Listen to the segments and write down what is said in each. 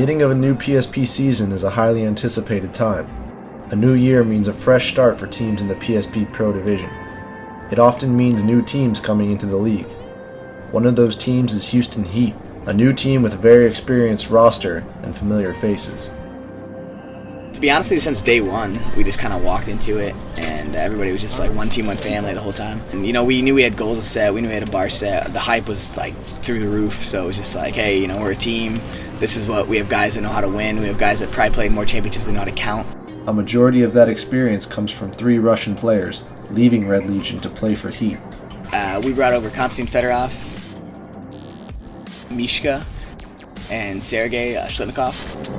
beginning of a new PSP season is a highly anticipated time. A new year means a fresh start for teams in the PSP Pro Division. It often means new teams coming into the league. One of those teams is Houston Heat, a new team with a very experienced roster and familiar faces. To be honest with you, since day one, we just kind of walked into it, and everybody was just like one team, one family the whole time. And, we knew we had goals to set, we knew we had a bar set. The hype was like through the roof, so it was just like, hey, we're a team. This is what we have, guys that know how to win. We have guys that probably played more championships than know how to count. A majority of that experience comes from 3 Russian players, leaving Red Legion to play for Heat. We brought over Konstantin Fedorov, Mishka, and Sergei Shlitnikov.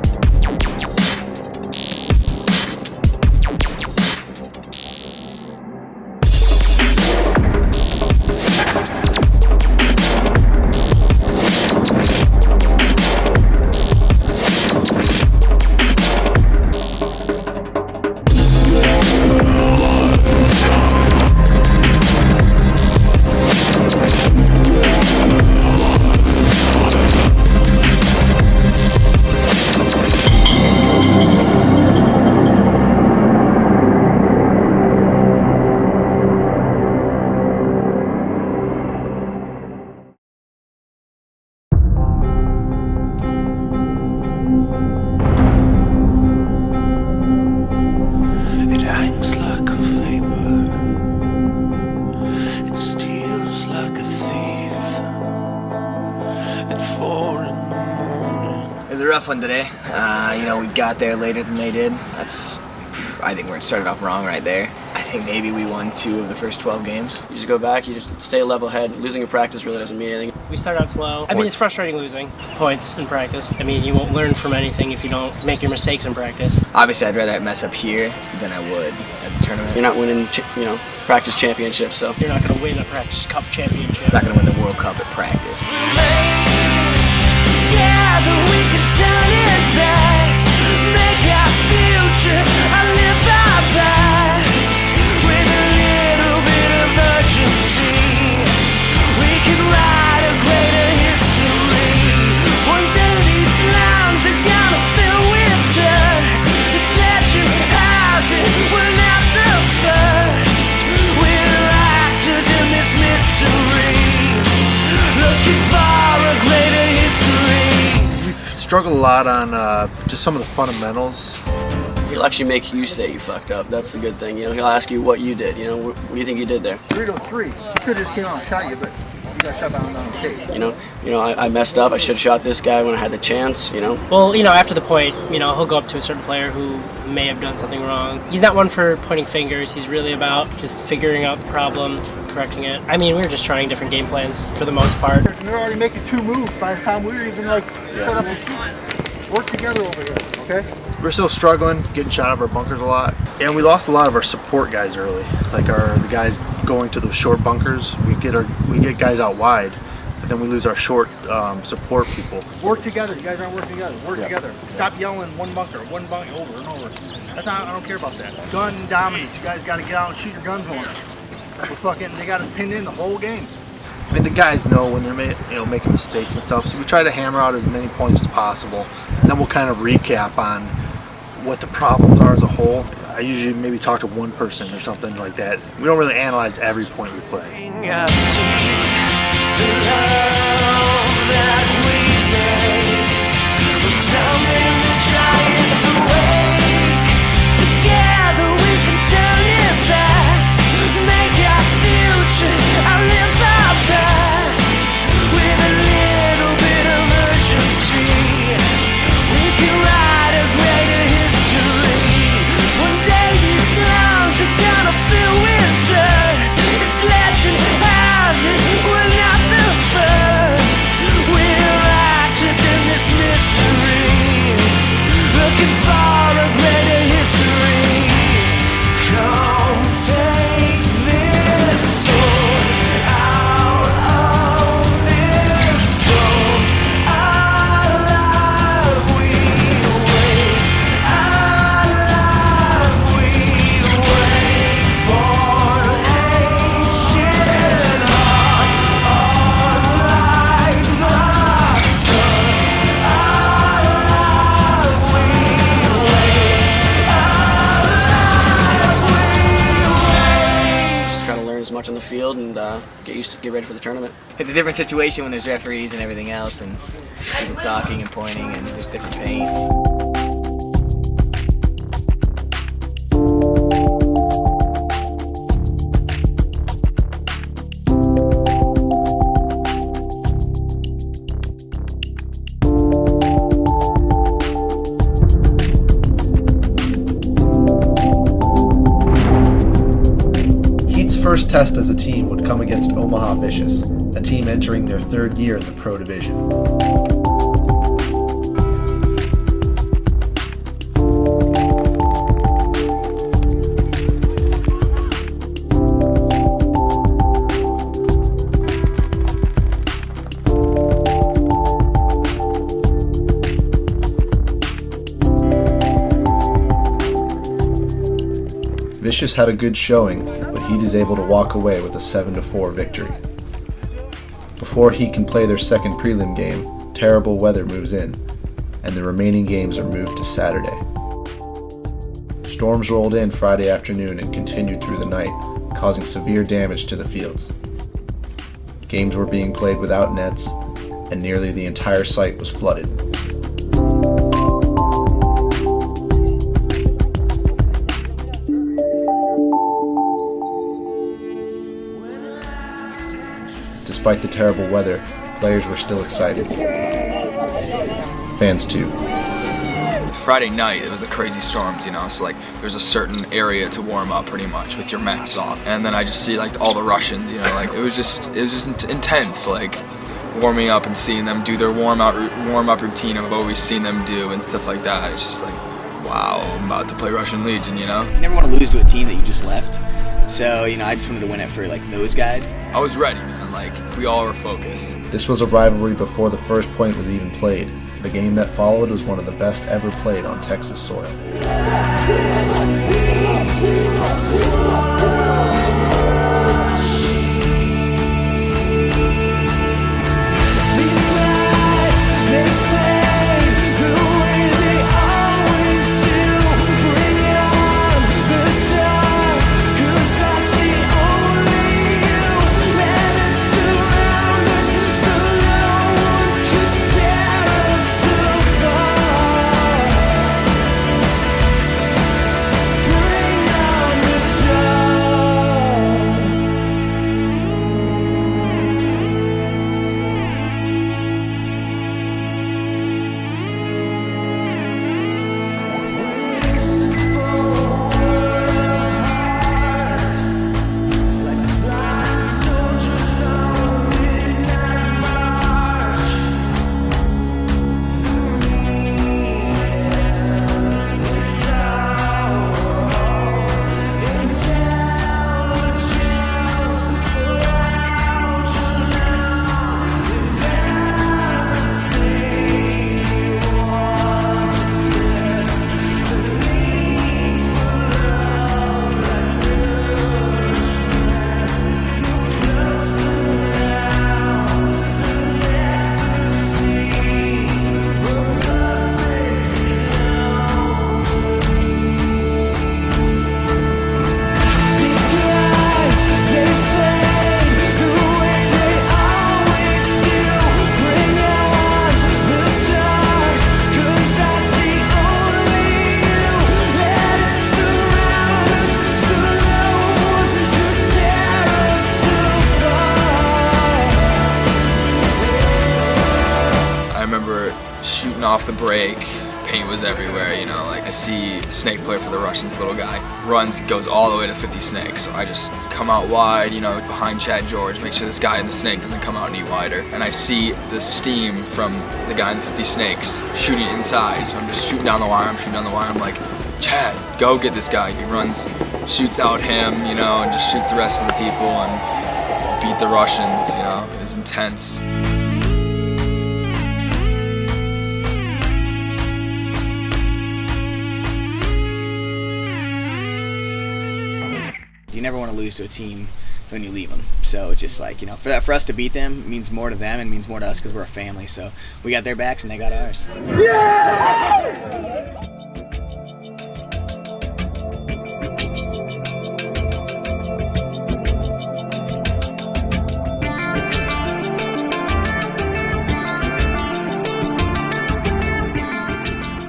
It was a rough one today. We got there later than they did. I think we started off wrong right there. I think maybe we won 2 of the first 12 games. You just go back, you just stay level head. Losing in practice really doesn't mean anything. We start out slow. It's frustrating losing points in practice. You won't learn from anything if you don't make your mistakes in practice. Obviously, I'd rather mess up here than I would at the tournament. You're not winning, practice championships, so. You're not going to win a practice cup championship. Not going to win the World Cup at practice. Together we can turn it back, make our future, and live our past with a little bit of urgency. We can write a greater history. One day these slums are gonna fill with dirt. This legend has it, we're not the first. We're actors in this mystery, looking for a greater history. Struggle a lot on just some of the fundamentals. He'll actually make you say you fucked up. That's the good thing. He'll ask you what you did. What do you think you did there? 3-3. You could have just came out and shot you, but you got shot down on the cage. I messed up. I should have shot this guy when I had the chance. Well, after the point, he'll go up to a certain player who may have done something wrong. He's not one for pointing fingers. He's really about just figuring out the problem, correcting it. We were just trying different game plans for the most part. We were already making 2 moves by the time we were even set up a shoot. Work together over here, okay? We're still struggling, getting shot out of our bunkers a lot. And we lost a lot of our support guys early. The guys going to those short bunkers. We get guys out wide, but then we lose our short support people. Work together. You guys aren't working together. Work together. Stop yelling one bunker over and over. I don't care about that. Gun dominance. You guys got to get out and shoot your guns on us. They got us pinned in the whole game. The guys know when they're making mistakes and stuff, so we try to hammer out as many points as possible. And then we'll kind of recap on what the problems are as a whole. I usually maybe talk to one person or something like that. We don't really analyze every point we play. Together we can turn it back, make our future, and live our past with a little bit of urgency. We can write a greater history. One day these slums are gonna fill with dirt. This legend has it, we're not the first. We're actors in this mystery. the field and get ready for the tournament. It's a different situation when there's referees and everything else, and people talking and pointing, and there's different paint. First test as a team would come against Omaha Vicious, a team entering their third year in the Pro Division. Vicious had a good showing, but Heat is able to walk away with a 7-4 victory. Before Heat can play their second prelim game, terrible weather moves in, and the remaining games are moved to Saturday. Storms rolled in Friday afternoon and continued through the night, causing severe damage to the fields. Games were being played without nets, and nearly the entire site was flooded. Despite the terrible weather, players were still excited. Fans too. Friday night, it was the crazy storms, so like there's a certain area to warm up pretty much with your mask on. And then I just see like all the Russians, like it was just intense, like warming up and seeing them do their warm up routine I've always seen them do and stuff like that. It's just like, wow, I'm about to play Russian Legion, You never want to lose to a team that you just left. So, I just wanted to win it for like those guys. I was ready, man. Like, we all were focused. This was a rivalry before the first point was even played. The game that followed was one of the best ever played on Texas soil. Off the break, paint was everywhere, like I see snake player for the Russians, little guy, runs, goes all the way to 50 snakes, so I just come out wide, behind Chad George, make sure this guy in the snake doesn't come out any wider, and I see the steam from the guy in the 50 snakes shooting inside, so I'm just shooting down the wire, I'm like, Chad, go get this guy. He runs, shoots out him, and just shoots the rest of the people and beat the Russians, it was intense. You never want to lose to a team when you leave them. So it's just like, for us to beat them means more to them and means more to us because we're a family. So we got their backs and they got ours. Yeah!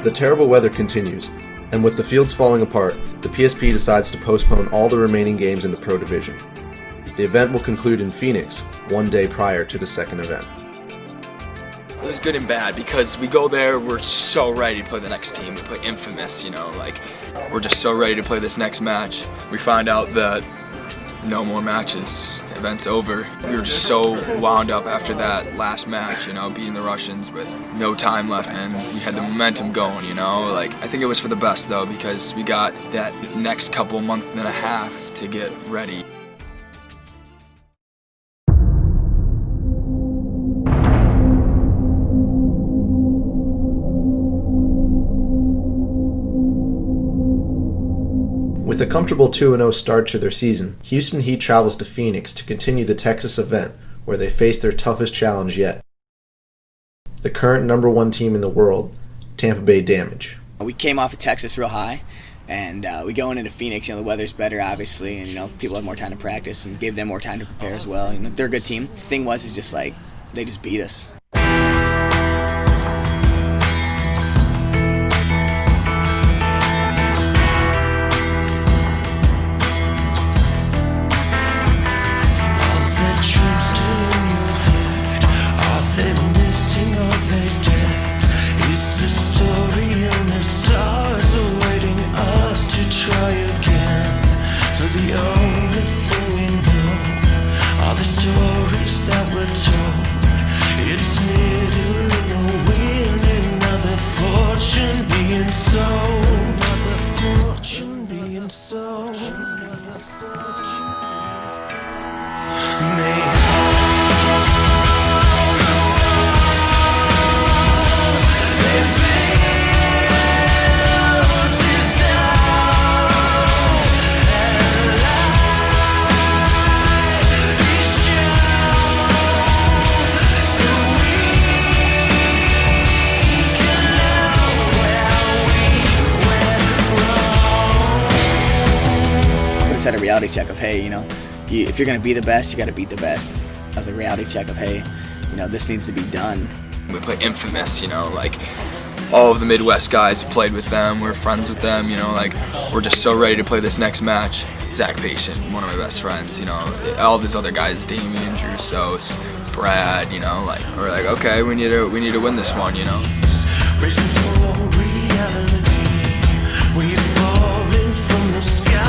The terrible weather continues, and with the fields falling apart, the PSP decides to postpone all the remaining games in the Pro Division. The event will conclude in Phoenix, one day prior to the second event. It was good and bad because we go there, we're so ready to play the next team. We play Infamous, we're just so ready to play this next match. We find out that no more matches, event's over. We were just so wound up after that last match, beating the Russians with no time left, and we had the momentum going, I think it was for the best though, because we got that next couple month and a half to get ready. With a comfortable 2-0 start to their season, Houston Heat travels to Phoenix to continue the Texas event, where they face their toughest challenge yet. The current number 1 team in the world, Tampa Bay Damage. We came off of Texas real high, and we going into Phoenix, the weather's better obviously, and people have more time to practice and gave them more time to prepare as well. They're a good team. The thing was, they just beat us. Set a reality check of, hey, if you're going to be the best, you got to beat the best. As a reality check of, hey, this needs to be done. We play Infamous, all of the Midwest guys have played with them, we're friends with them, we're just so ready to play this next match. Zach Patient, one of my best friends, all of these other guys, Damien, Drew Sos, Brad, we're like, okay, we need to win this one, Racing for reality, we're falling from the sky.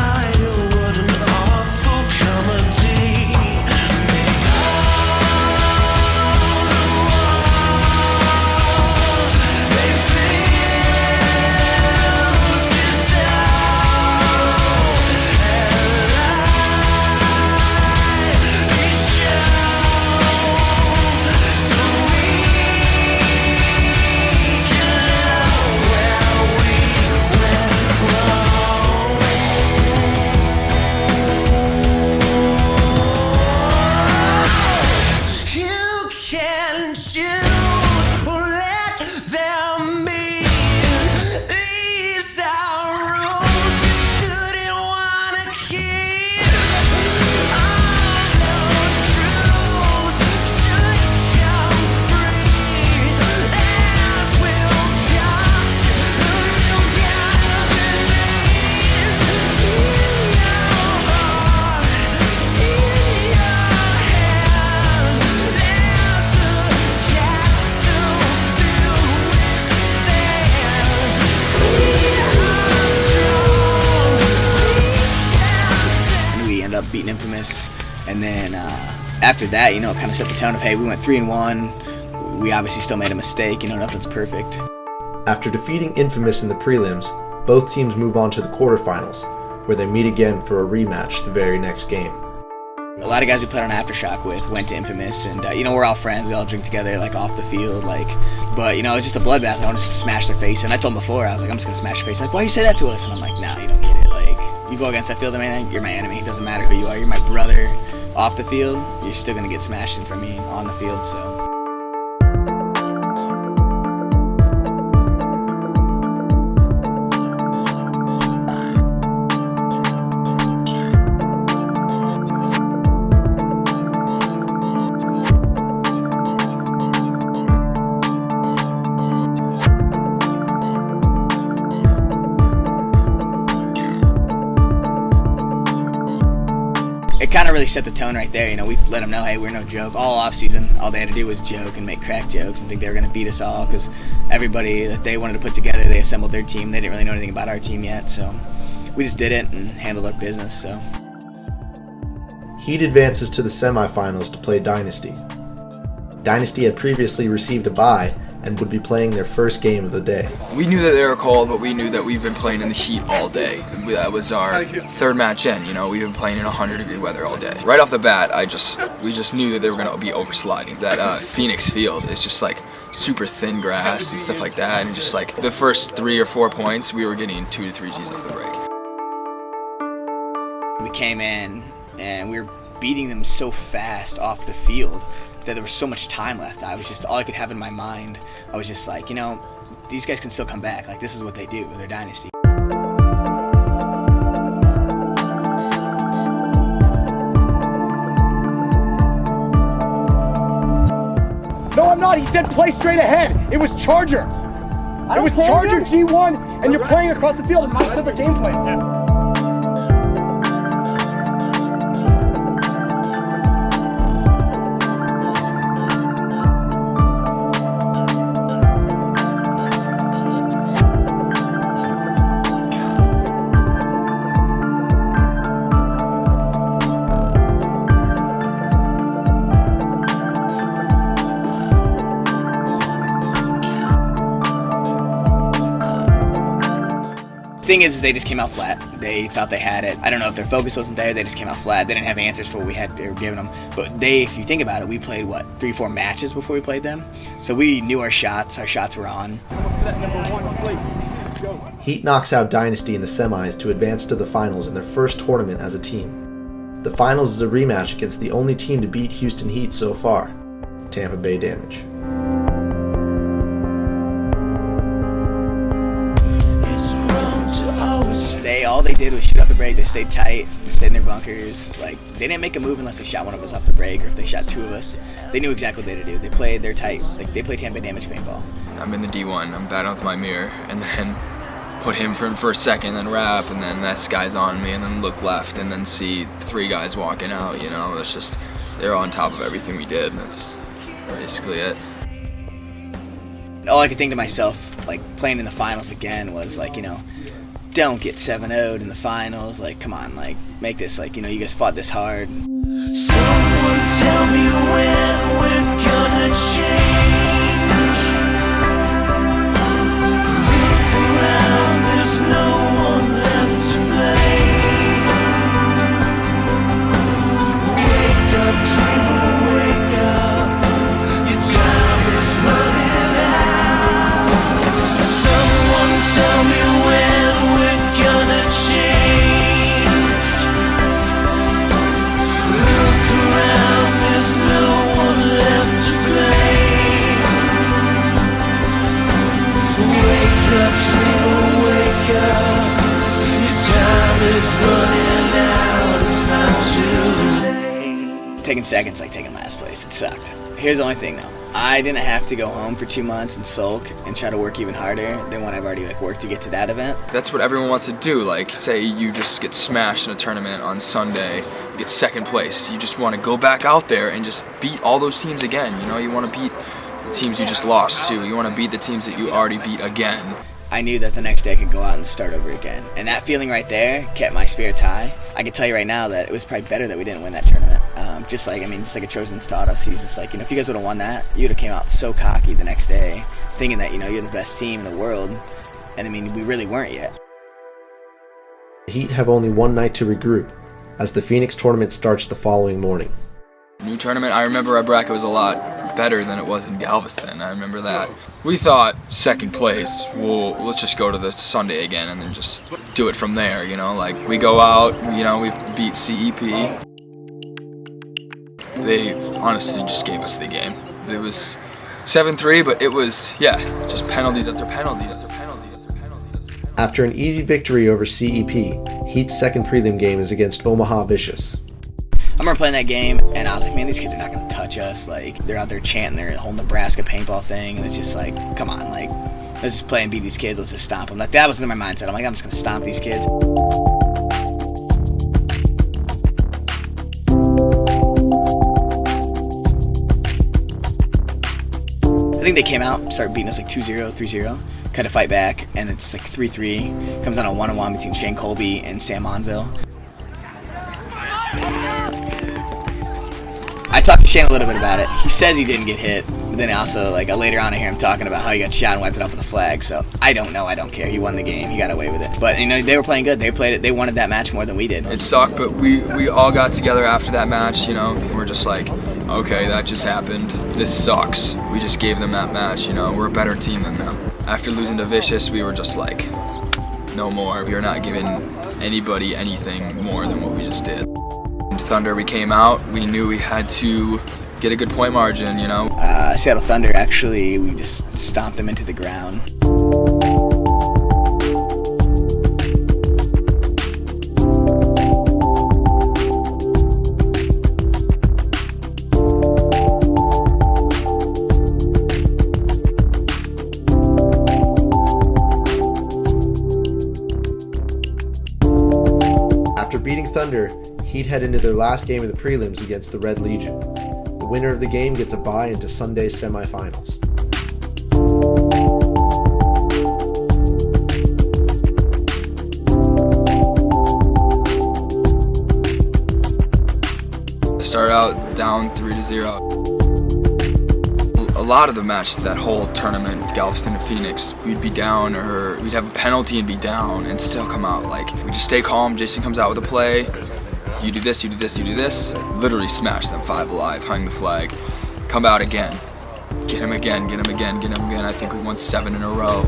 Beating Infamous, and then after that, it kind of set the tone of, hey, we went 3-1. We obviously still made a mistake. Nothing's perfect. After defeating Infamous in the prelims, both teams move on to the quarterfinals, where they meet again for a rematch the very next game. A lot of guys we played on Aftershock with went to Infamous, and we're all friends. We all drink together, off the field, but it's just a bloodbath. I want to smash their face, and I told them before, I was like, I'm just gonna smash your face. Why you say that to us? And I'm like, nah, you don't get it. You go against that field, man, you're my enemy. It doesn't matter who you are. You're my brother off the field. You're still gonna get smashed in from me on the field. So. kind of really set the tone right there. You know, we let them know, hey, we're no joke. All off season, all they had to do was joke and make crack jokes and think they were going to beat us all, because everybody that they wanted to put together, they assembled their team. They didn't really know anything about our team yet, so we just did it and handled our business. So Heat advances to the semifinals to play Dynasty. Dynasty had previously received a bye and would be playing their first game of the day. We knew that they were cold, but we knew that we've been playing in the heat all day. That was our third match in, you know, we've been playing in 100-degree weather all day. Right off the bat, we just knew that they were going to be oversliding. That Phoenix field is just like super thin grass and stuff like that, and just like the first 3 or 4 points, we were getting 2 to 3 Gs off the break. we came in and we were beating them so fast off the field that there was so much time left. I was just, all I could have in my mind, I was just like, you know, these guys can still come back. Like, this is what they do. They're dynasty. No, I'm not. He said play straight ahead. It was Charger. It was Charger G1, and you're playing across the field in my separate game plan. Thing is they just came out flat. They thought they had it. I don't know if their focus wasn't there. They just came out flat. They didn't have answers for what they were giving them. But they, if you think about it, we played, 3-4 matches before we played them? So we knew our shots. Our shots were on. Heat knocks out Dynasty in the semis to advance to the finals in their first tournament as a team. The finals is a rematch against the only team to beat Houston Heat so far, Tampa Bay Damage. All they did was shoot off the break. They stayed tight. They stayed in their bunkers. Like, they didn't make a move unless they shot one of us off the break, or if they shot two of us. They knew exactly what they had to do. They played their tight. Like, they played Tampa Bay Damage paintball. I'm in the D1. I'm batting with my mirror, and then put him for first, second, then wrap, and then this guy's on me, and then look left, and then see 3 guys walking out. You know, it's just, they're on top of everything we did. And that's basically it. All I could think to myself, like, playing in the finals again, was like, you know, don't get 7-0'd in the finals. Like, come on, like, make this, like, you know, you guys fought this hard. Someone tell me when we're gonna change. Look around, there's no one left to blame. Wake up, dreamer, wake up. Your time is running out. Someone tell me when gonna change. Look around, there's no one left to blame. Wake up, dreamer, wake up. Your time is running out, it's not too late. Taking second's like taking last place. It sucked. Here's the only thing though. I didn't have to go home for 2 months and sulk and try to work even harder than what I've already worked to get to that event. That's what everyone wants to do. Like, say you just get smashed in a tournament on Sunday, you get second place. You just want to go back out there and just beat all those teams again. You know, you want to beat the teams you just lost to. You want to beat the teams that you already beat again. I knew that the next day I could go out and start over again. And that feeling right there kept my spirits high. I can tell you right now that it was probably better that we didn't win that tournament. Just like a Trojan's taught us. He's just like, you know, if you guys would have won that, you would have came out so cocky the next day, thinking that, you know, you're the best team in the world. And I mean, we really weren't yet. The Heat have only one night to regroup, as the Phoenix tournament starts the following morning. New tournament, I remember our bracket was a lot better than it was in Galveston. I remember that. We thought second place, let's just go to the Sunday again and then just do it from there, you know? Like, we go out, you know, we beat CEP. They honestly just gave us the game. It was 7-3, but it was, yeah, just penalties after penalties after penalties after penalties after penalties. After an easy victory over CEP, Heat's second prelim game is against Omaha Vicious. I remember playing that game, and I was like, man, these kids are not going to touch us. Like, they're out there chanting their whole Nebraska paintball thing, and it's just like, come on, like, let's just play and beat these kids. Let's just stomp them. Like, that was in my mindset. I'm like, I'm just going to stomp these kids. think they came out, started beating us like 2-0, 3-0, kind of fight back, and it's like 3-3. Comes on a 1-on-1 between Shane Colby and Sam Monville. I talked to Shane a little bit about it. He says he didn't get hit, but then also like later on I hear him talking about how he got shot and wiped it off with a flag. So I don't know. I don't care. He won the game. He got away with it. But you know, they were playing good. They played it. They wanted that match more than we did. It sucked, but we all got together after that match. You know, we're just like, okay, that just happened. This sucks. We just gave them that match. You know, we're a better team than them. After losing to Vicious, we were just like, no more. We are not giving anybody anything more than what we just did. Thunder, we came out, we knew we had to get a good point margin, you know. Seattle Thunder, actually, we just stomped them into the ground. After beating Thunder, Heat head into their last game of the prelims against the Red Legion. The winner of the game gets a bye into Sunday's semifinals. Started out down 3-0. A lot of the match, that whole tournament, Galveston to Phoenix, we'd be down, or we'd have a penalty and be down and still come out. Like, we just stay calm. Jason comes out with a play. You do this, you do this, you do this. Literally smash them 5 alive, hung the flag, come out again. Get him again, get him again, get him again. I think we won 7 in a row.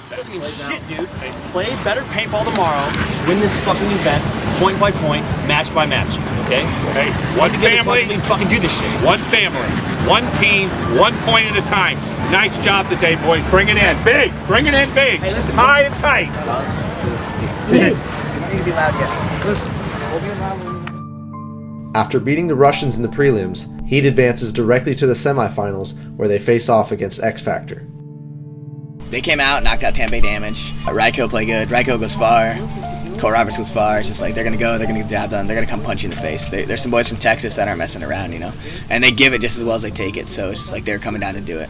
That doesn't mean shit, dude. Play better paintball tomorrow. Win this fucking event, point by point, match by match. Okay? Hey, one family. We fucking do this shit. One family, one team, 1 point at a time. Nice job today, boys. Bring it in big. Bring it in big. Hey, listen, high and tight. You don't need to be loud yet. Listen. After beating the Russians in the prelims, Heat advances directly to the semifinals where they face off against X Factor. They came out, knocked out Tampa Bay Damage. Ryko played good. Ryko goes far. Cole Roberts goes far. It's just like they're going to go, they're going to get the job done. They're going to come punch you in the face. There's some boys from Texas that aren't messing around, you know. And they give it just as well as they take it. So it's just like they're coming down to do it.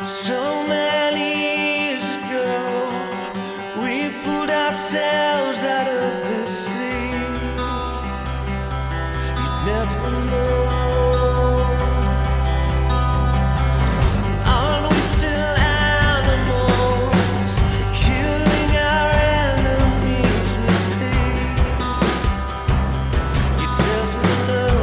So many years ago, we pulled ourselves out of the sea. You'd never know. Aren't we still animals, killing our enemies with thieves? You'd never know.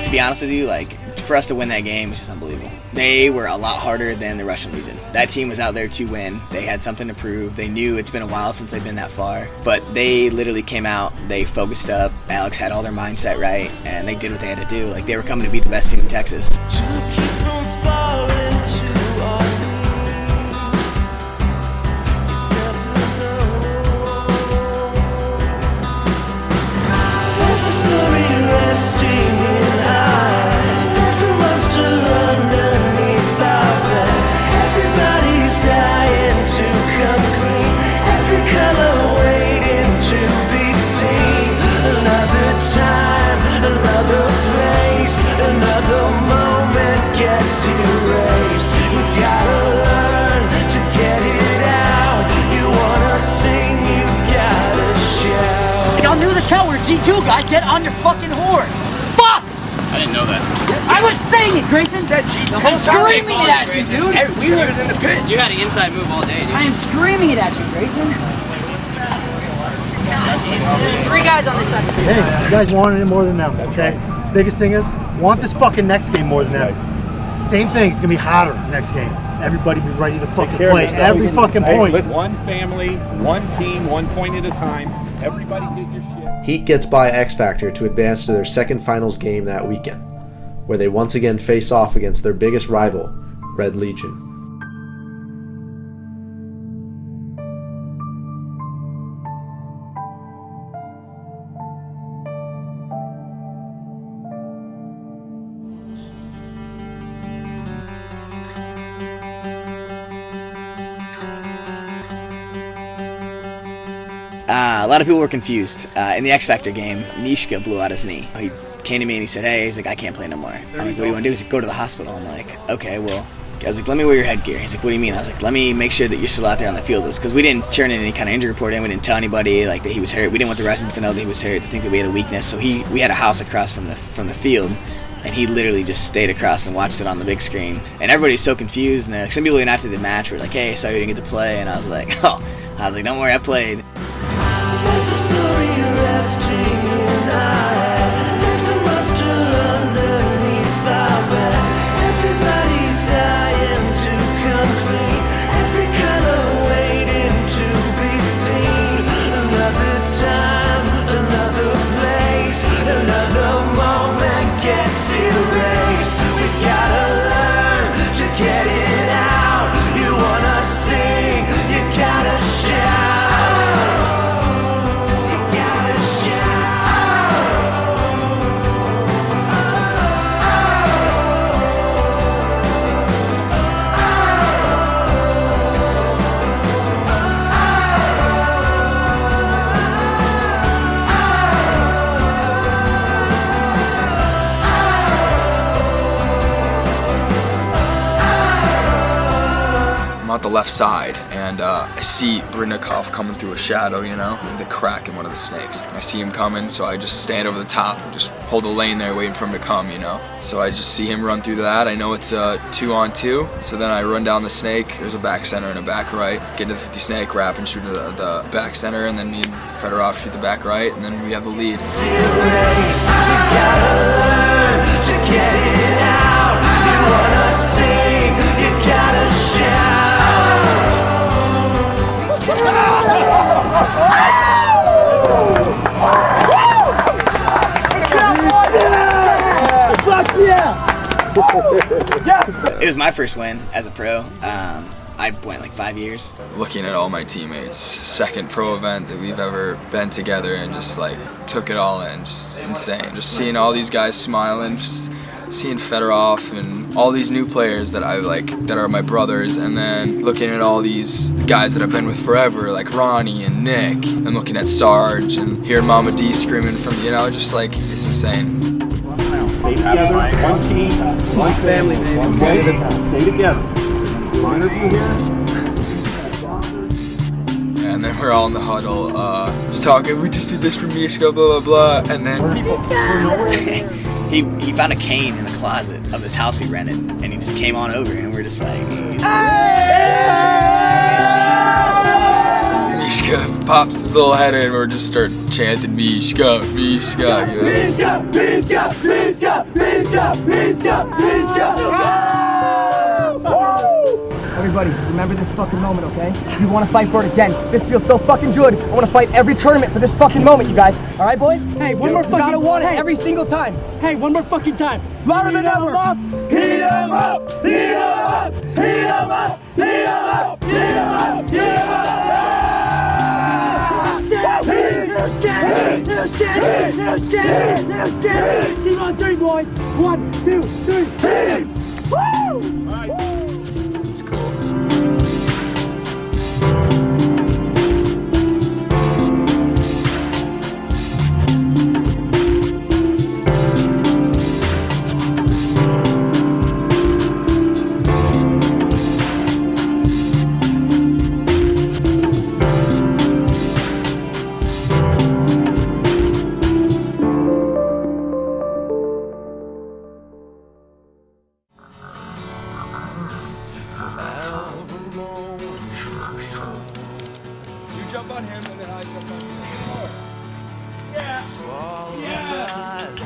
To be honest with you, like, for us to win that game was just unbelievable. They were a lot harder than the Russian Legion. That team was out there to win. They had something to prove. They knew it's been a while since they've been that far. But they literally came out, they focused up, Alex had all their mindset right, and they did what they had to do. Like, they were coming to be the best team in Texas. To keep from falling to our knees, you never know. There's a story resting in eyes. There's a monster underneath our bed. Everybody's dying to come clean. Every color waiting to be seen. Another time, another place, another moment gets erased. We've gotta learn to get it out. You wanna sing, you gotta shout. Y'all knew the count. We're G2, guys. Get on your fucking horse. Fuck! I didn't know that. I was saying it, Grayson. I'm screaming it at you, dude. We heard it in the pit. You had an inside move all day, dude. I am screaming it at you, Grayson. 3 guys guys on this side. Hey, you guys wanted it more than them, okay? Biggest thing is, want this fucking next game more than them. Same thing, it's gonna be hotter next game. Everybody be ready to fucking play every fucking point. Listen, one family, one team, 1 point at a time. Everybody did your shit. Heat gets by X Factor to advance to their second finals game that weekend, where they once again face off against their biggest rival, Red Legion. A lot of people were confused. In the X Factor game, Mishka blew out his knee. He came to me and he said, hey, he's like, I can't play no more. I'm like, what do you want to do? He's like, go to the hospital. I'm like, okay, well. I was like, let me wear your headgear. He's like, what do you mean? I was like, let me make sure that you're still out there on the field. Because we didn't turn in any kind of injury report in. We didn't tell anybody like that he was hurt. We didn't want the Russians to know that he was hurt, to think that we had a weakness. So we had a house across from the field, and he literally just stayed across and watched it on the big screen. And everybody's so confused. And some people even after the match were like, hey, sorry you didn't get to play. And I was like, don't worry, I played. There's a story resting in our head. There's a monster underneath our bed. Everybody's dying to come clean. Every color waiting to be seen. Another time, another place, another moment gets erased. We've gotta learn to get it out. You wanna sing, you gotta shout. Out the left side, and I see Brynnikov coming through a shadow, the crack in one of the snakes. I see him coming, so I just stand over the top and just hold the lane there waiting for him to come, So I just see him run through that. I know it's a 2-on-2, so then I run down the snake. There's a back center and a back right. Get into the 50 snake, wrap and shoot the back center, and then me and Fedorov shoot the back right, and then we have the lead. It was my first win as a pro. I went like 5 years. Looking at all my teammates, second pro event that we've ever been together, and just like took it all in, just insane. Just seeing all these guys smiling, just seeing Fedorov and all these new players that that are my brothers, and then looking at all these guys that I've been with forever, like Ronnie and Nick, and looking at Sarge and hearing Mama D screaming from, just like, it's insane. Stay together, one team, one family, one day at a time. Stay together. And then we're all in the huddle, just talking, we just did this for Mishka, blah, blah, blah, and then he found a cane in the closet of this house we rented, and he just came on over, and we're just like, Mishka pops his little head in, and we're just start chanting Mishka, Mishka, Mishka, Mishka, Mishka, Mishka, Mishka, Mishka. Everybody, remember this fucking moment, okay? We want to fight for it again. This feels so fucking good. I want to fight every tournament for this fucking moment, you guys. All right, boys? Hey, one more fucking... You gotta want it every single time. Hey, one more fucking time. Louder than ever. Heat 'em up, heat 'em up, heat 'em up, heat 'em up, heat 'em up, heat 'em up. Team on three, boys. 1, 2, 3. Team. Woo! it's cool.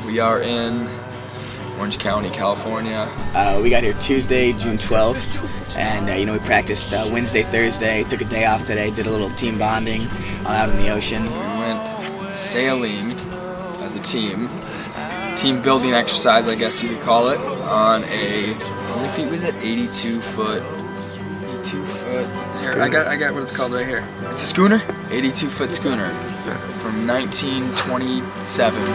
We are in Orange County, California. We got here Tuesday, June 12th, and we practiced Wednesday, Thursday. Took a day off today. Did a little team bonding out in the ocean. We went sailing as a team building exercise, I guess you could call it, on a, how many feet was it? 82 foot. Here, I got what it's called right here. It's a schooner? 82 foot schooner from 1927. Welcome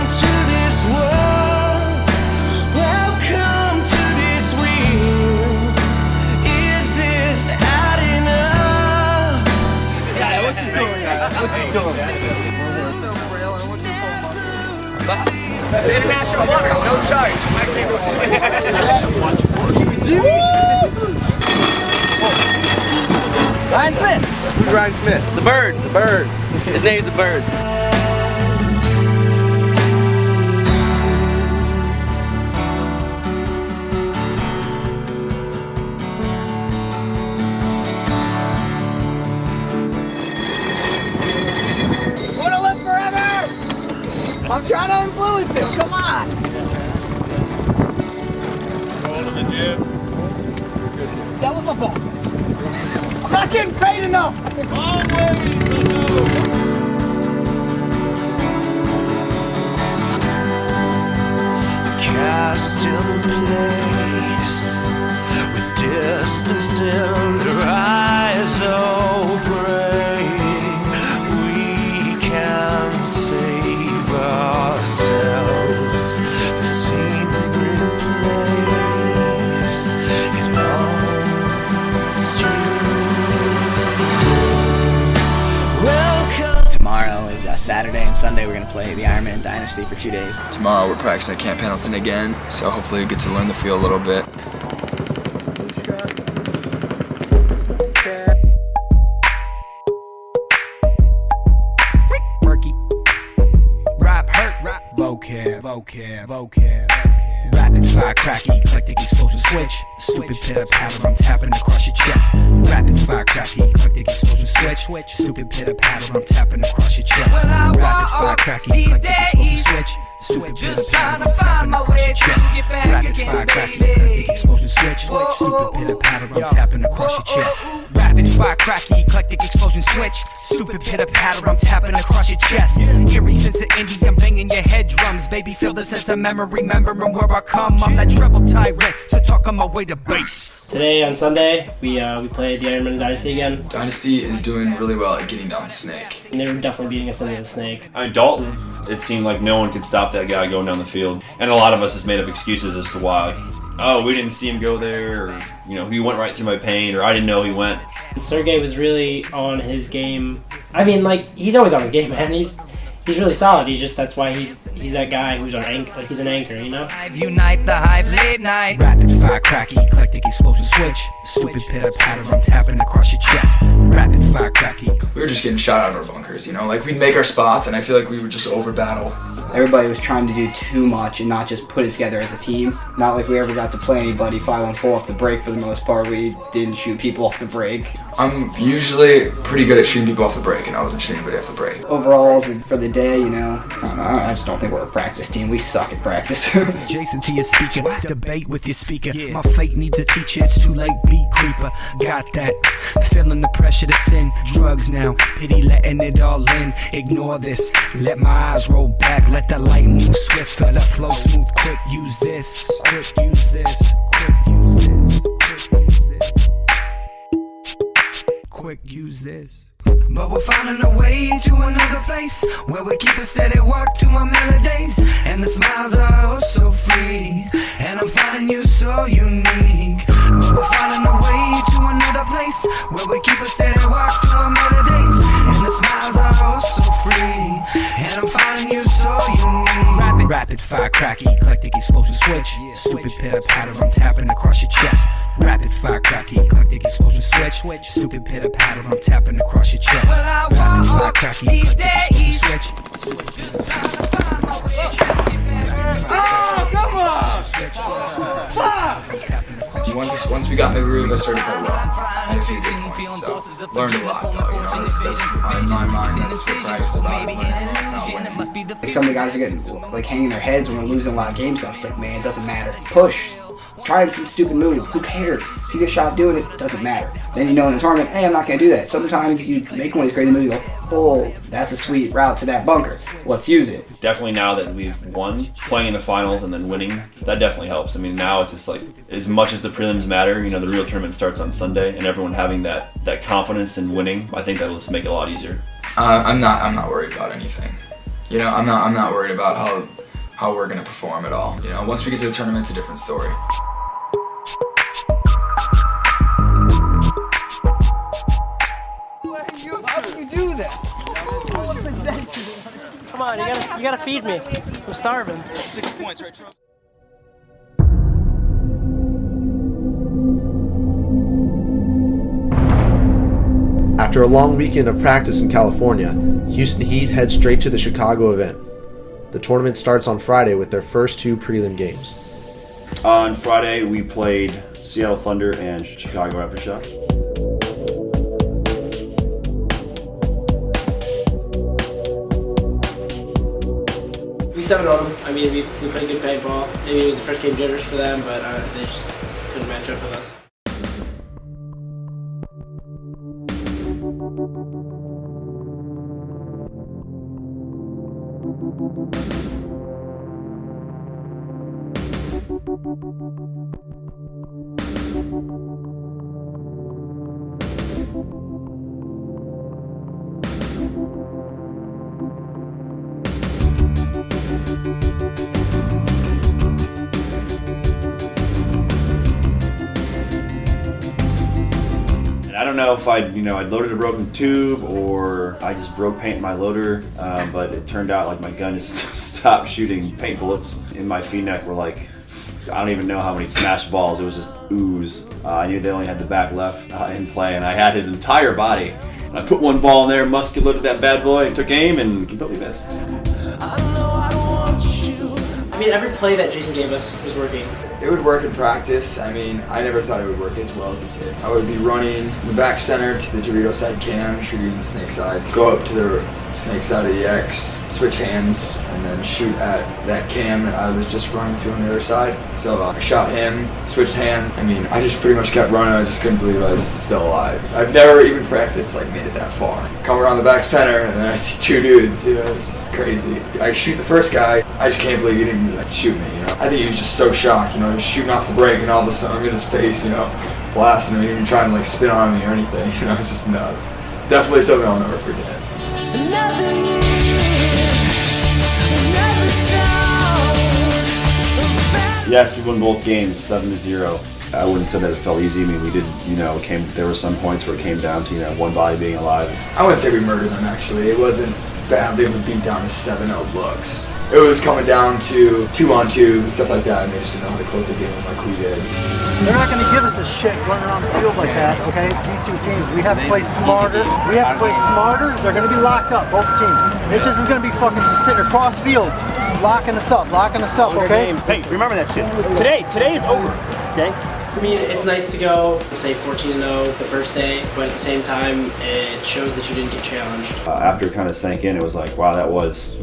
to this world. Welcome to this wheel. Is this out enough? What's he doing? What's he doing? It's international water, no charge. Ryan Smith. Who's Ryan Smith? The bird. His name's the bird. Wanna live forever? I'm trying to influence him. Come on. That was my boss. I'm not getting paid enough. Cast in place with distance in their eyes, oh praying we can save ourselves. The secret place it haunts you. Welcome. Tomorrow is Saturday and Sunday. We're gonna play the Ironman Dynasty for 2 days. Tomorrow we're practicing at Camp Pendleton again, so hopefully we get to learn the field a little bit. Rap hurt, vocab. Rapid fire, cracky, eclectic explosion switch. Stupid pit up paddle, I'm tapping across your chest. Rapid fire, cracky, eclectic explosion switch. Stupid pit up paddle, I'm tapping across your chest. Rapid fire, cracky, eclectic explosion switch. Stupid pit up paddle, I'm tapping across your chest. Rapid fire, cracky, eclectic explosion switch. Stupid pit up paddle, I'm tapping across your chest. Rapid fire, cracky, eclectic explosion switch. Stupid pit up paddle, I'm tapping across your chest. Eerie sense of indie, I'm banging your head drums. Baby, feel the sense of memory, remembering where I come. I'm that treble tyrant, so talk on my way to base. Today on Sunday, we played the Ironman Dynasty again. Dynasty is doing really well at getting down the snake. And they were definitely beating us into the snake. I mean, Dalton, it seemed like no one could stop that guy going down the field. And a lot of us has made up excuses as to why. Oh, we didn't see him go there, or, he went right through my paint, or I didn't know he went. And Sergey was really on his game. I mean, he's always on his game, man. He's really solid. That's why he's that guy who's our anchor. He's an anchor, Unite the hype late night. Rapid fire, cracky, eclectic explosion switch. Stupid pit up paddle, I'm tapping across your chest. Rapid fire, cracky. We were just getting shot out of our bunkers, we'd make our spots, and I feel like we would just over battle. Everybody was trying to do too much and not just put it together as a team. Not like we ever got to play anybody 5-on-4 off the break for the most part. We didn't shoot people off the break. I'm usually pretty good at shooting people off the break, and I wasn't shooting anybody off the break. Overalls for the day, I just don't think we're a practice team. We suck at practice. Jason to your speaker, debate with your speaker. My fate needs a teacher, it's too late, beat creeper. Got that, feeling the pressure to sin. Drugs now, pity letting it all in. Ignore this, let my eyes roll back. Let the light move swift, let it flow smooth. Quick, use this, quick, use this, quick, use this, quick, use this. But we're finding a way to another place where we keep a steady walk to our melodies, and the smiles are oh so free, and I'm finding you so unique. But we're finding a way to another place where we keep a steady walk to our melodies, and the smiles are oh so free, and I'm finding you so unique. Rapid fire, cracky, eclectic explosion switch. Stupid pit up paddle, I'm tapping across your chest. Rapid fire, cracky, eclectic explosion switch. Stupid pit up paddle, I'm tapping across your chest. Rapid fire, cracky, eclectic explosion switch. Come on! Once we got in the groove, I started playing well. I had a few good points, so learned a lot though. That's my my mind, that's what practice about, is winning, it's not winning. Like some of the guys are getting like hanging their heads when we're losing a lot of games. So it's like, man, it doesn't matter. Push. Try some stupid move. Who cares? If you get shot doing it, it doesn't matter. Then you know in the tournament, hey, I'm not going to do that. Sometimes you make one of these crazy moves, you go, oh, that's a sweet route to that bunker. Let's use it. Definitely now that we've won, playing in the finals and then winning, that definitely helps. I mean, now it's just like, as much as the prelims matter, you know, the real tournament starts on Sunday, and everyone having that confidence in winning, I think that'll just make it a lot easier. I'm not worried about anything. You know, I'm not worried about how we're going to perform at all. You know, once we get to the tournament, it's a different story. How do you do that? Come on, you gotta feed me. I'm starving. 6 points, right, Charles? After a long weekend of practice in California, Houston Heat heads straight to the Chicago event. The tournament starts on Friday with their first 2 prelim games. On Friday, we played Seattle Thunder and Chicago Aftershock. We 7-0 them. I mean, we played good paintball. Maybe it was the first game jitters for them, but they just couldn't match up with us. I don't know if I'd loaded a broken tube or I just broke paint in my loader, but it turned out like my gun just stopped shooting paint bullets. In my V-neck were like, I don't even know how many smashed balls. It was just ooze. I knew they only had the back left in play, and I had his entire body. And I put one ball in there, musket loaded that bad boy, and took aim and completely missed. I mean, every play that Jason gave us was working. It would work in practice. I mean, I never thought it would work as well as it did. I would be running the back center to the Dorito side cam, shooting the snake side, go up to the snake side of the X, switch hands, and then shoot at that cam that I was just running to on the other side. So I shot him, switched hands. I mean, I just pretty much kept running. I just couldn't believe I was still alive. I've never even practiced, like, made it that far. Come around the back center, and then I see 2 dudes, you know, it's just crazy. I shoot the first guy, I just can't believe he didn't even, like, shoot me, you know. I think he was just so shocked, you know, he was shooting off the break, and all of a sudden I'm in his face, you know, blasting him, even trying to, like, spin on me or anything, you know, it's just nuts. Definitely something I'll never forget. Yes, we won both games, 7-0. I wouldn't say that it felt easy. I mean, we did, you know, there were some points where it came down to, you know, one body being alive. I wouldn't say we murdered them, actually. It wasn't bad. They would beat down to 7-0 looks. It was coming down to 2-on-2 and stuff like that, and they just didn't know how to close the game like we did. They're not going to give us a shit running around the field like that, okay? These 2 teams, we have to play smarter. We have to play smarter. They're going to be locked up, both teams. This isn't going to be fucking just sitting across fields, locking us up, okay? Hey, remember that shit. Today is over, okay? I mean, it's nice to go, say 14-0 the first day, but at the same time, it shows that you didn't get challenged. After it kind of sank in, it was like, wow, that was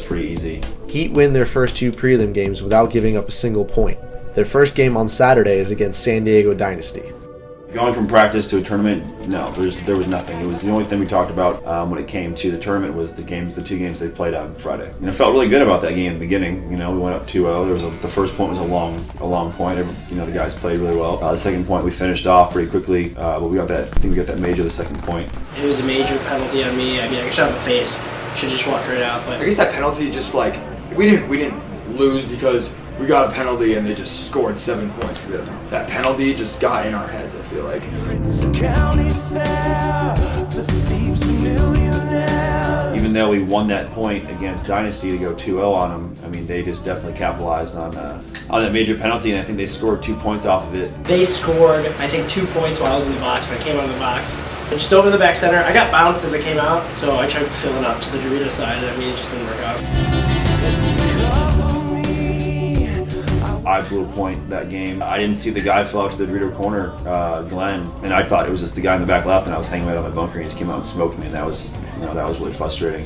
pretty easy. Heat win their first 2 prelim games without giving up a single point. Their first game on Saturday is against San Diego Dynasty. Going from practice to a tournament, no, there was nothing. It was the only thing we talked about when it came to the tournament was the 2 games they played on Friday. You know, felt really good about that game in the beginning. You know, we went up 2-0. The first point was a long point. You know, the guys played really well. The second point we finished off pretty quickly, but I think we got that major the second point. It was a major penalty on me. I mean, I got shot in the face. Should have just walked right out. But I guess that penalty just like we didn't lose because we got a penalty and they just scored 7 points for them. That penalty just got in our heads, I feel like. Even though we won that point against Dynasty to go 2-0 on them, I mean, they just definitely capitalized on that major penalty, and I think they scored 2 points off of it. They scored, I think, 2 points while I was in the box. I came out of the box. I just dove in the back center. I got bounced as I came out, so I tried filling up to the Dorito side, and I mean, it just didn't work out. I I blew a point that game. I didn't see the guy fell out to the Dorder corner, Glenn, and I thought it was just the guy in the back left, and I was hanging right on my bunker, and he just came out and smoked me, and that was really frustrating.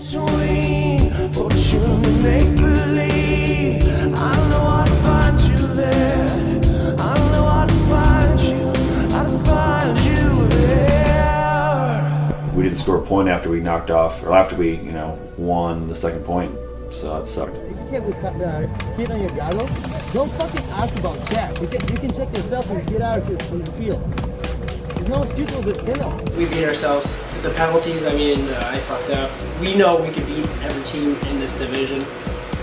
We didn't score a point after we knocked off, or after we, won the second point, so that sucked. You can't get on your gallo. Don't fucking ask about Jack. You can check yourself and get out of here from the field. There's no excuse for this penalty. We beat ourselves. The penalties, I fucked up. We know we can beat every team in this division.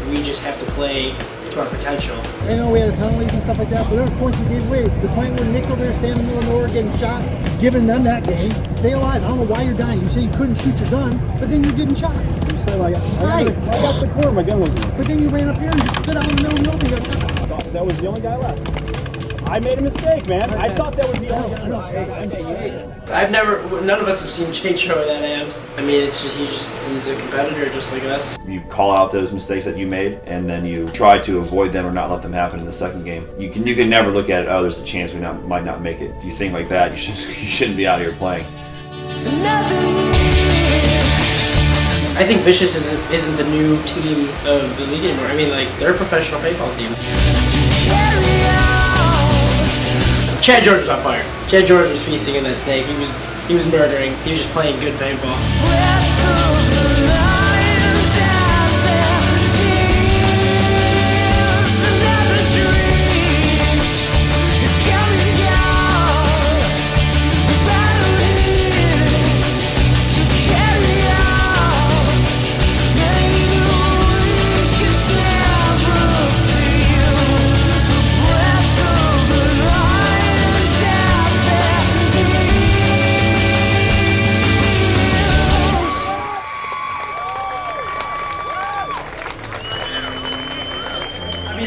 We just have to play to our potential. I know we had penalties and stuff like that, but there were points we gave away. The point where Nick's over there standing in the middle of nowhere getting shot, giving them that game. Stay alive. I don't know why you're dying. You say you couldn't shoot your gun, but then you're getting shot. You said I got the corner, my gun was there. But then you ran up here and just stood out in the middle of nowhere and got shot. That was the only guy left. I made a mistake, man. I thought that was the only guy. None of us have seen Jake throw that abs. He's a competitor just like us. You call out those mistakes that you made, and then you try to avoid them or not let them happen in the second game. You can never look at it, oh, there's a chance we might not make it. If you think like that, you shouldn't be out here playing. I think Vicious isn't the new team of the league anymore. They're a professional paintball team. Chad George was on fire. Chad George was feasting in that snake. He was murdering. He was just playing good paintball.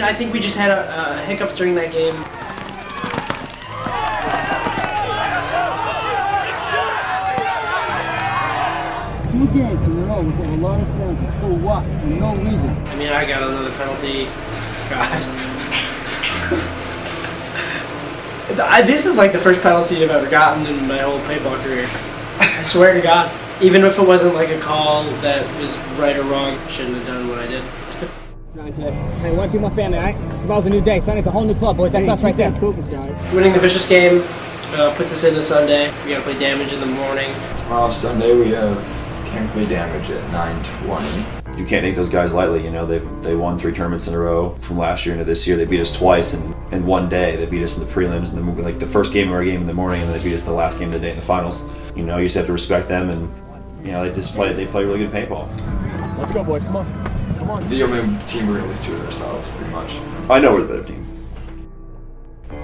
I think we just had hiccups during that game. 2 games in a row with a lot of penalties. For what? For no reason. I got another penalty. God. This is like the first penalty I've ever gotten in my whole paintball career. I swear to God. Even if it wasn't like a call that was right or wrong, I shouldn't have done what I did. Hey, one team, one family, alright? Tomorrow's a new day. Sunday's a whole new club, boys. That's us right there. Focus, guys. Winning the Vicious game puts us into Sunday. We gotta play damage in the morning. Tomorrow, Sunday, we have Tampa damage at 9:20. You can't take those guys lightly. They won 3 tournaments in a row from last year into this year. They beat us twice in one day. They beat us in the prelims and the first game of our game in the morning, and then they beat us the last game of the day in the finals. You just have to respect them, and they play really good paintball. Let's go, boys. Come on. The only team we're going to lose to is ourselves, pretty much. I know we're the better team.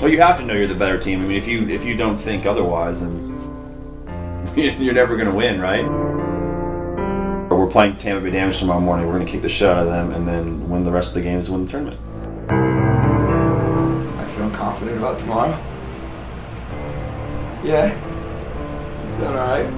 Well, you have to know you're the better team. If you don't think otherwise, then you're never going to win, right? We're playing Tampa Bay Damage tomorrow morning. We're going to kick the shit out of them and then win the rest of the games and win the tournament. I feel confident about tomorrow. Yeah. Feeling alright.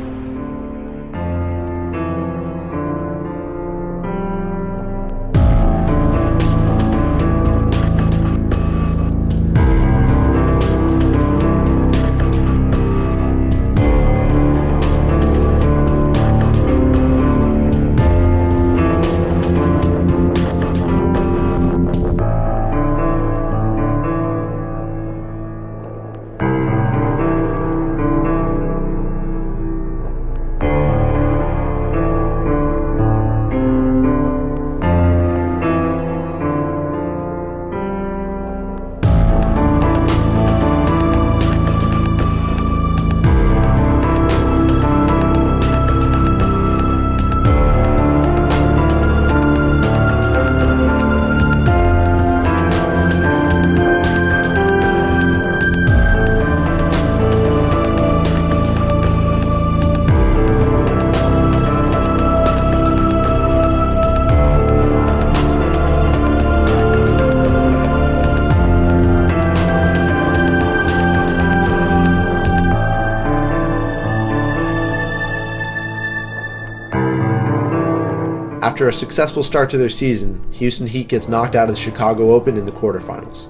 After a successful start to their season, Houston Heat gets knocked out of the Chicago Open in the quarterfinals.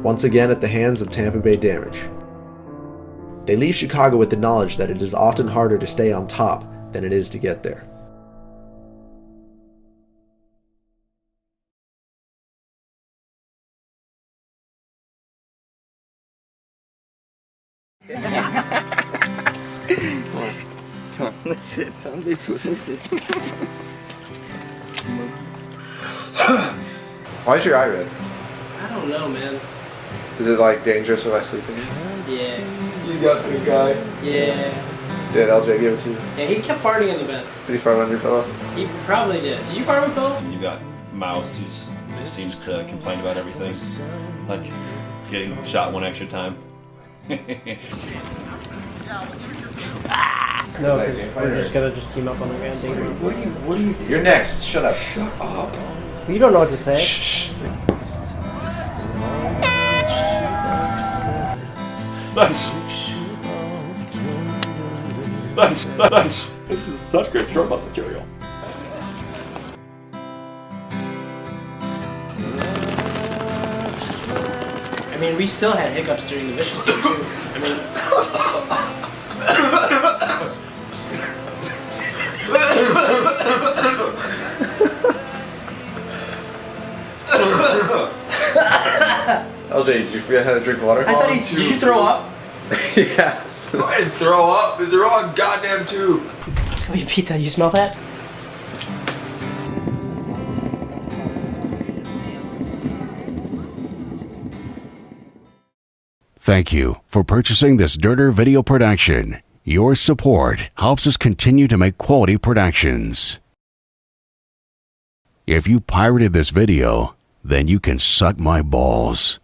once again at the hands of Tampa Bay Damage. They leave Chicago with the knowledge that it is often harder to stay on top than it is to get there. Come on, listen. Listen. Why is your eye red? I don't know, man. Is it like dangerous if I sleep in it? Yeah. You got the guy. Yeah. Did LJ give it to you? Yeah, he kept farting in the bed. Did he fart on your pillow? He probably did. Did you fart on a pillow? You got Mouse, who just seems to complain about everything, like getting shot one extra time. No, we're just gonna team up on the man thing. What are you? You're next. Shut up. Shut up. You don't know what to say. Shh. Thanks. This is such great short bus material. I mean, we still had hiccups during the Vicious game too. I mean. LJ, did you forget how to drink water? I thought did you throw up? Yes. I didn't throw up. Is there on goddamn tube? It's gonna be a pizza. You smell that? Thank you for purchasing this Derder video production. Your support helps us continue to make quality productions. If you pirated this video, then you can suck my balls.